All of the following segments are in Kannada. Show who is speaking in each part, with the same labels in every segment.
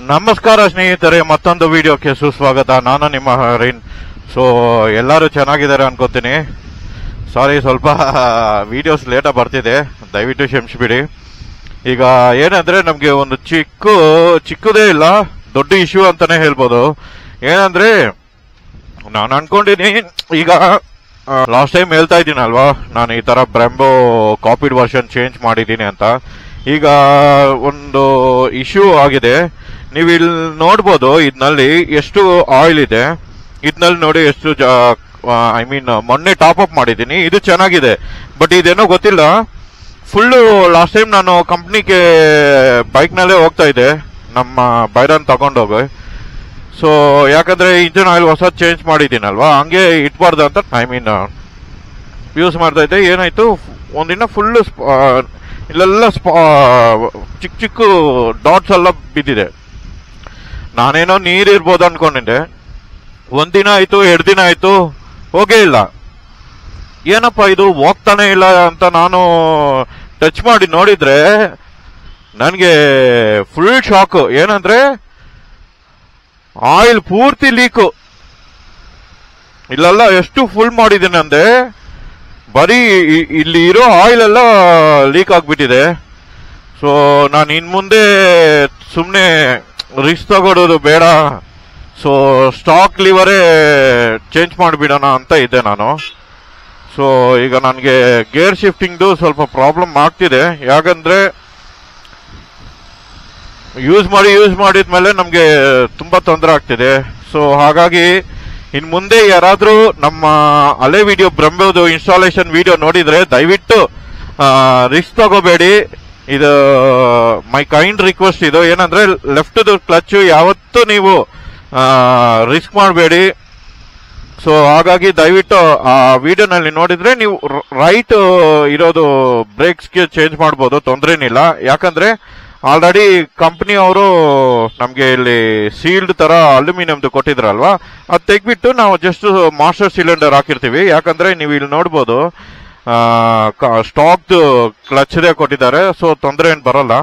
Speaker 1: ನಮಸ್ಕಾರ ಸ್ನೇಹಿತರೆ, ಮತ್ತೊಂದು ವಿಡಿಯೋಕ್ಕೆ ಸುಸ್ವಾಗತ. ನಾನು ನಿಮ್ಮ ಹರಿನ್. ಸೊ ಎಲ್ಲರೂ ಚೆನ್ನಾಗಿದ್ದಾರೆ ಅನ್ಕೋತೀನಿ. ಸಾರಿ, ಸ್ವಲ್ಪ ವಿಡಿಯೋಸ್ ಲೇಟಾಗಿ ಬರ್ತಿದೆ, ದಯವಿಟ್ಟು ಕ್ಷಮಿಸಿಬಿಡಿ. ಈಗ ಏನಂದ್ರೆ ನಮಗೆ ಒಂದು ಚಿಕ್ಕದೇ ಇಲ್ಲ, ದೊಡ್ಡ ಇಶ್ಯೂ ಅಂತಾನೆ ಹೇಳ್ಬೋದು. ಏನಂದ್ರೆ ನಾನು ಅನ್ಕೊಂಡಿನಿ, ಈಗ ಲಾಸ್ಟ್ ಟೈಮ್ ಹೇಳ್ತಾ ಇದ್ದೀನಲ್ವಾ, ನಾನು ಈ ತರ ಬ್ರೆಂಬೋ ಕಾಪಿಡ್ ವರ್ಷನ್ ಚೇಂಜ್ ಮಾಡಿದ್ದೀನಿ ಅಂತ. ಈಗ ಒಂದು ಇಶ್ಯೂ ಆಗಿದೆ. ನೀವು ಇಲ್ಲಿ ನೋಡ್ಬೋದು, ಇದರಲ್ಲಿ ಎಷ್ಟು ಆಯಿಲ್ ಇದೆ. ಇದರಲ್ಲಿ ನೋಡಿ ಎಷ್ಟು ಮೊನ್ನೆ ಟಾಪ್ ಅಪ್ ಮಾಡಿದ್ದೀನಿ, ಇದು ಚೆನ್ನಾಗಿದೆ. ಬಟ್ ಇದೇನೋ ಗೊತ್ತಿಲ್ಲ, ಫುಲ್ಲು ಲಾಸ್ಟ್ ಟೈಮ್ ನಾನು ಕಂಪ್ನಿಗೆ ಬೈಕ್ನಲ್ಲೇ ಹೋಗ್ತಾ ಇದ್ದೆ, ನಮ್ಮ ಬೈರನ್ ತಗೊಂಡೋಗಿ. ಸೊ ಯಾಕಂದ್ರೆ ಇಂಜಿನ್ ಆಯಿಲ್ ಹೊಸ ಚೇಂಜ್ ಮಾಡಿದ್ದೀನಲ್ವಾ, ಹಂಗೆ ಇಟ್ಬಾರ್ದು ಅಂತ ಯೂಸ್ ಮಾಡ್ತಾ ಇದ್ದೆ. ಏನಾಯ್ತು, ಒಂದಿನ ಫುಲ್ಲು ಇಲ್ಲೆಲ್ಲ ಚಿಕ್ಕ ಡಾಟ್ಸ್ ಎಲ್ಲ ಬಿದ್ದಿದೆ. ನಾನೇನೋ ನೀರಿರ್ಬೋದು ಅನ್ಕೊಂಡಿದ್ದೆ. ಒಂದಿನ ಆಯ್ತು, 2 ದಿನ ಆಯ್ತು, ಹೋಗೇ ಇಲ್ಲ. ಏನಪ್ಪ ಇದು ಹೋಗ್ತಾನೆ ಇಲ್ಲ ಅಂತ ನಾನು ಟಚ್ ಮಾಡಿ ನೋಡಿದ್ರೆ ನನಗೆ ಫುಲ್ ಶಾಕ್. ಏನಂದ್ರೆ ಆಯಿಲ್ ಪೂರ್ತಿ ಲೀಕು. ಇಲ್ಲೆಲ್ಲ ಎಷ್ಟು ಫುಲ್ ಮಾಡಿದ್ದೀನಿ ಅಂದ್ರೆ ಬರೀ ಇಲ್ಲಿ ಇರೋ ಆಯಿಲ್ ಎಲ್ಲ ಲೀಕ್ ಆಗ್ಬಿಟ್ಟಿದೆ. ಸೊ ನಾನು ಇನ್ ಮುಂದೆ ಸುಮ್ಮನೆ ರಿಸ್ಕ್ ತಗೊಳ್ಳೋದು ಬೇಡ, ಸೊ ಸ್ಟಾಕ್ ಲಿವರೇ ಚೇಂಜ್ ಮಾಡಿಬಿಡೋಣ ಅಂತ ಇದ್ದೆ ನಾನು. ಸೊ ಈಗ ನನಗೆ ಗೇರ್ ಶಿಫ್ಟಿಂಗ್ದು ಸ್ವಲ್ಪ ಪ್ರಾಬ್ಲಮ್ ಆಗ್ತಿದೆ. ಯಾಕಂದ್ರೆ ಯೂಸ್ ಮಾಡಿದ್ಮೇಲೆ ನಮಗೆ ತುಂಬಾ ತೊಂದರೆ ಆಗ್ತಿದೆ. ಸೊ ಹಾಗಾಗಿ ಇನ್ ಮುಂದೆ ಯಾರಾದ್ರೂ ನಮ್ಮ ಹಳೆ ವಿಡಿಯೋ ಬ್ರೆಂಬೋದು ಇನ್ಸ್ಟಾಲೇಷನ್ ವಿಡಿಯೋ ನೋಡಿದ್ರೆ ದಯವಿಟ್ಟು ರಿಸ್ಕ್ ತಗೋಬೇಡಿ. ಇದು ಮೈ ಕೈಂಡ್ ರಿಕ್ವೆಸ್ಟ್. ಇದು ಏನಂದ್ರೆ ಲೆಫ್ಟ್ ಕ್ಲಚ್ ಯಾವತ್ತೂ ನೀವು ರಿಸ್ಕ್ ಮಾಡಬೇಡಿ. ಸೊ ಹಾಗಾಗಿ ದಯವಿಟ್ಟು ಆ ವಿಡಿಯೋನಲ್ಲಿ ನೋಡಿದ್ರೆ ನೀವು ರೈಟ್ ಇರೋದು ಬ್ರೇಕ್ಸ್ಗೆ ಚೇಂಜ್ ಮಾಡ್ಬೋದು, ತೊಂದ್ರೆನಿಲ್ಲ. ಯಾಕಂದ್ರೆ ಆಲ್ರೆಡಿ ಕಂಪನಿ ಅವರು ನಮ್ಗೆ ಇಲ್ಲಿ ಸೀಲ್ಡ್ ತರ ಅಲ್ಯೂಮಿನಿಯಂದು ಕೊಟ್ಟಿದ್ರಲ್ವಾ, ಅದು ತೆಗ್ಬಿಟ್ಟು ನಾವು ಜಸ್ಟ್ ಮಾಸ್ಟರ್ ಸಿಲಿಂಡರ್ ಹಾಕಿರ್ತೀವಿ. ಯಾಕಂದ್ರೆ ನೀವು ಇಲ್ಲಿ ನೋಡ್ಬೋದು ಸ್ಟಾಕ್ ಕ್ಲಚ್ದೇ ಕೊಟ್ಟಿದ್ದಾರೆ, ಸೊ ತೊಂದರೆ ಏನು ಬರಲ್ಲ.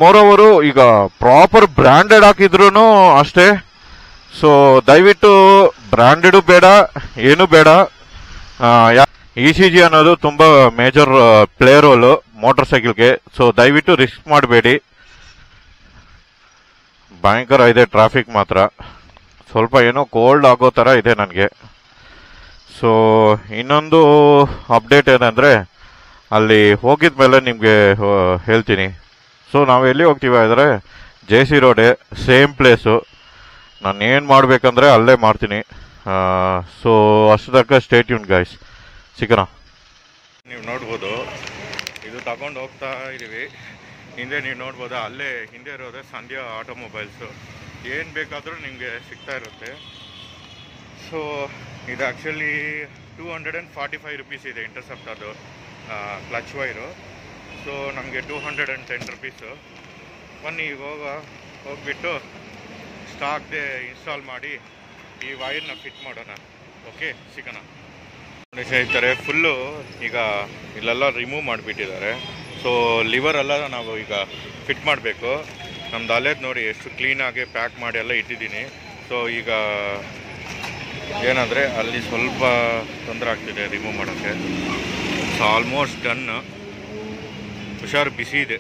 Speaker 1: ಮೋರೋವರು ಈಗ ಪ್ರಾಪರ್ ಬ್ರ್ಯಾಂಡೆಡ್ ಹಾಕಿದ್ರು ಅಷ್ಟೇ. ಸೊ ದಯವಿಟ್ಟು ಬ್ರ್ಯಾಂಡೆಡ್ ಬೇಡ, ಏನು ಬೇಡ. ECG ಅನ್ನೋದು ತುಂಬಾ ಮೇಜರ್ ಪ್ಲೇ ರೋಲ್ ಮೋಟರ್ ಸೈಕಲ್ಗೆ. ಸೊ ದಯವಿಟ್ಟು ರಿಸ್ಕ್ ಮಾಡಬೇಡಿ. ಭಯಂಕರ ಇದೆ ಟ್ರಾಫಿಕ್ ಮಾತ್ರ. ಸ್ವಲ್ಪ ಏನೋ ಕೋಲ್ಡ್ ಆಗೋ ತರ ಇದೆ ನನಗೆ. ಸೊ ಇನ್ನೊಂದು ಅಪ್ಡೇಟ್ ಏನಂದ್ರೆ ಅಲ್ಲಿ ಹೋಗಿದ್ಮೇಲೆ ನಿಮಗೆ ಹೇಳ್ತೀನಿ. ಸೊ ನಾವು ಎಲ್ಲಿ ಹೋಗ್ತೀವಿ ಅಂದರೆ JC ರೋಡೇ, ಸೇಮ್ ಪ್ಲೇಸು. ನಾನು ಏನು ಮಾಡಬೇಕಂದ್ರೆ ಅಲ್ಲೇ ಮಾಡ್ತೀನಿ. ಸೊ ಅಷ್ಟು ತನಕ ಸ್ಟೇ ಟ್ಯೂನ್ ಗೈಸ್, ಸಿಗೋಣ. ನೀವು ನೋಡ್ಬೋದು, ಇದು ತಗೊಂಡು ಹೋಗ್ತಾ ಇದ್ದೀವಿ. ಹಿಂದೆ ನೀವು ನೋಡ್ಬೋದು, ಅಲ್ಲೇ ಹಿಂದೆ ಇರೋದೇ ಸಂಧ್ಯಾ ಆಟೋಮೊಬೈಲ್ಸು. ಏನು ಬೇಕಾದರೂ ನಿಮಗೆ ಸಿಗ್ತಾ ಇರುತ್ತೆ. ಸೊ ಇದು ಆ್ಯಕ್ಚುಲಿ 245 ರುಪೀಸ್ ಇದೆ ಇಂಟರ್ಸೆಪ್ಟರ್ದು ಕ್ಲಚ್ ವೈರು. ಸೊ ನಮಗೆ 210 ರುಪೀಸು. ಬನ್ನಿ ಈಗ ಹೋಗ್ಬಿಟ್ಟು ಸ್ಟಾಕ್ಗೆ ಇನ್ಸ್ಟಾಲ್ ಮಾಡಿ ಈ ವೈರ್ನ ಫಿಟ್ ಮಾಡೋಣ. ಓಕೆ, ಸಿಗೋಣ. ಸ್ನೇಹಿತರೆ, ಫುಲ್ಲು ಈಗ ಇಲ್ಲೆಲ್ಲ ರಿಮೂವ್ ಮಾಡಿಬಿಟ್ಟಿದ್ದಾರೆ. ಸೊ ಲಿವರ್ ಎಲ್ಲ ನಾವು ಈಗ ಫಿಟ್ ಮಾಡಬೇಕು. ನಮ್ದು ಅಲ್ಲೇದು ನೋಡಿ ಎಷ್ಟು ಕ್ಲೀನಾಗಿ ಪ್ಯಾಕ್ ಮಾಡಿ ಎಲ್ಲ ಇಟ್ಟಿದ್ದೀನಿ. ಸೊ ಈಗ ಏನಂದರೆ ಅಲ್ಲಿ ಸ್ವಲ್ಪ ತೊಂದರೆ ಆಗ್ತಿದೆ ರಿಮೂವ್ ಮಾಡೋಕ್ಕೆ. So almost done. ಹುಷಾರು, ಬಿಸಿ ಇದೆ,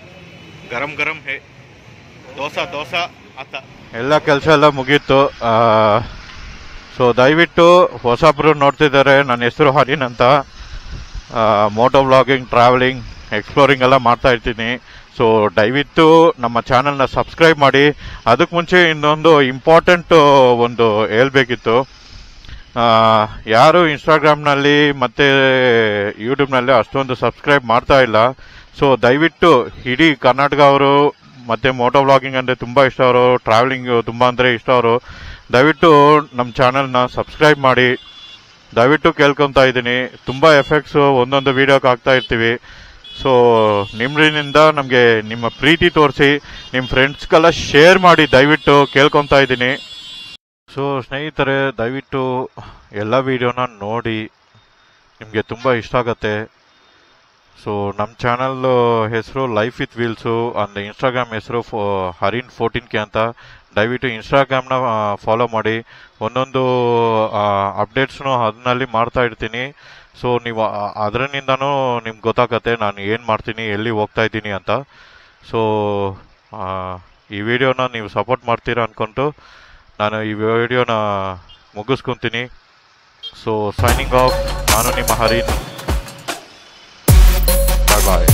Speaker 1: ಗರಂ ಹೇ ದೋಸಾ ಆತ. ಎಲ್ಲ ಕೆಲಸ ಎಲ್ಲ ಮುಗೀತು. ಸೊ ದಯವಿಟ್ಟು ಹೊಸಬ್ರು ನೋಡ್ತಿದ್ದಾರೆ, ನನ್ನ ಹೆಸರು ಹರಿನ್ ಅಂತ. ಮೋಟೋ ವ್ಲಾಗಿಂಗ್, ಟ್ರಾವೆಲಿಂಗ್, ಎಕ್ಸ್ಪ್ಲೋರಿಂಗ್ ಎಲ್ಲ ಮಾಡ್ತಾ ಇರ್ತೀನಿ. ಸೊ ದಯವಿಟ್ಟು ನಮ್ಮ ಚಾನಲ್ನ ಸಬ್ಸ್ಕ್ರೈಬ್ ಮಾಡಿ. ಅದಕ್ಕೆ ಮುಂಚೆ ಇನ್ನೊಂದು ಇಂಪಾರ್ಟೆಂಟ್ ಒಂದು ಹೇಳ್ಬೇಕಿತ್ತು. ಯಾರು ಇನ್ಸ್ಟಾಗ್ರಾಮ್ನಲ್ಲಿ ಮತ್ತು ಯೂಟ್ಯೂಬ್ನಲ್ಲಿ ಅಷ್ಟೊಂದು ಸಬ್ಸ್ಕ್ರೈಬ್ ಮಾಡ್ತಾ ಇಲ್ಲ. ಸೊ ದಯವಿಟ್ಟು ಇಡೀ ಕರ್ನಾಟಕ ಅವರು ಮತ್ತು ಮೋಟೋ ವ್ಲಾಗಿಂಗ್ ಅಂದರೆ ತುಂಬ ಇಷ್ಟ ಅವರು, ಟ್ರಾವೆಲಿಂಗ್ ತುಂಬ ಅಂದರೆ ಇಷ್ಟ ಅವರು, ದಯವಿಟ್ಟು ನಮ್ಮ ಚಾನಲ್ನ ಸಬ್ಸ್ಕ್ರೈಬ್ ಮಾಡಿ. ದಯವಿಟ್ಟು ಕೇಳ್ಕೊತಾ ಇದ್ದೀನಿ. ತುಂಬ ಎಫೆಕ್ಟ್ಸು ಒಂದೊಂದು ವೀಡಿಯೋಕ್ಕೆ ಹಾಕ್ತಾ ಇರ್ತೀವಿ. ಸೊ ನಿಮ್ಮಿಂದ ನಮಗೆ ನಿಮ್ಮ ಪ್ರೀತಿ ತೋರಿಸಿ ನಿಮ್ಮ ಫ್ರೆಂಡ್ಸ್ಗೆಲ್ಲ ಶೇರ್ ಮಾಡಿ, ದಯವಿಟ್ಟು ಕೇಳ್ಕೊತಾ ಇದ್ದೀನಿ. ಸೊ ಸ್ನೇಹಿತರೆ, ದಯವಿಟ್ಟು ಎಲ್ಲ ವೀಡಿಯೋನ ನೋಡಿ, ನಿಮಗೆ ತುಂಬ ಇಷ್ಟ ಆಗತ್ತೆ. ಸೊ ನಮ್ಮ ಚಾನಲ್ ಹೆಸರು ಲೈಫ್ ವಿತ್ ವೀಲ್ಸು, ಅಂದ್ ಇನ್ಸ್ಟಾಗ್ರಾಮ್ ಹೆಸರು ಹರಿನ್ 14K ಅಂತ. ದಯವಿಟ್ಟು ಇನ್ಸ್ಟಾಗ್ರಾಮ್ನ ಫಾಲೋ ಮಾಡಿ. ಒಂದೊಂದು ಅಪ್ಡೇಟ್ಸ್ನು ಅದನ್ನಲ್ಲಿ ಮಾಡ್ತಾ ಇರ್ತೀನಿ. ಸೊ ನೀವು ಅದರಿಂದನೂ ನಿಮ್ಗೆ ಗೊತ್ತಾಗತ್ತೆ ನಾನು ಏನು ಮಾಡ್ತೀನಿ, ಎಲ್ಲಿ ಹೋಗ್ತಾ ಇದ್ದೀನಿ ಅಂತ. ಸೊ ಈ ವಿಡಿಯೋನ ನೀವು ಸಪೋರ್ಟ್ ಮಾಡ್ತೀರಾ ಅಂದ್ಕೊಂಡು ನಾನು ಈ ವಿಡಿಯೋನ ಮುಗಿಸ್ಕೊತೀನಿ. ಸೊ ಸೈನಿಂಗ್ ಆಫ್, ನಾನು ನಿಮ್ಮ ಹರಿನ್. ಬಾಯ್ ಬಾಯ್.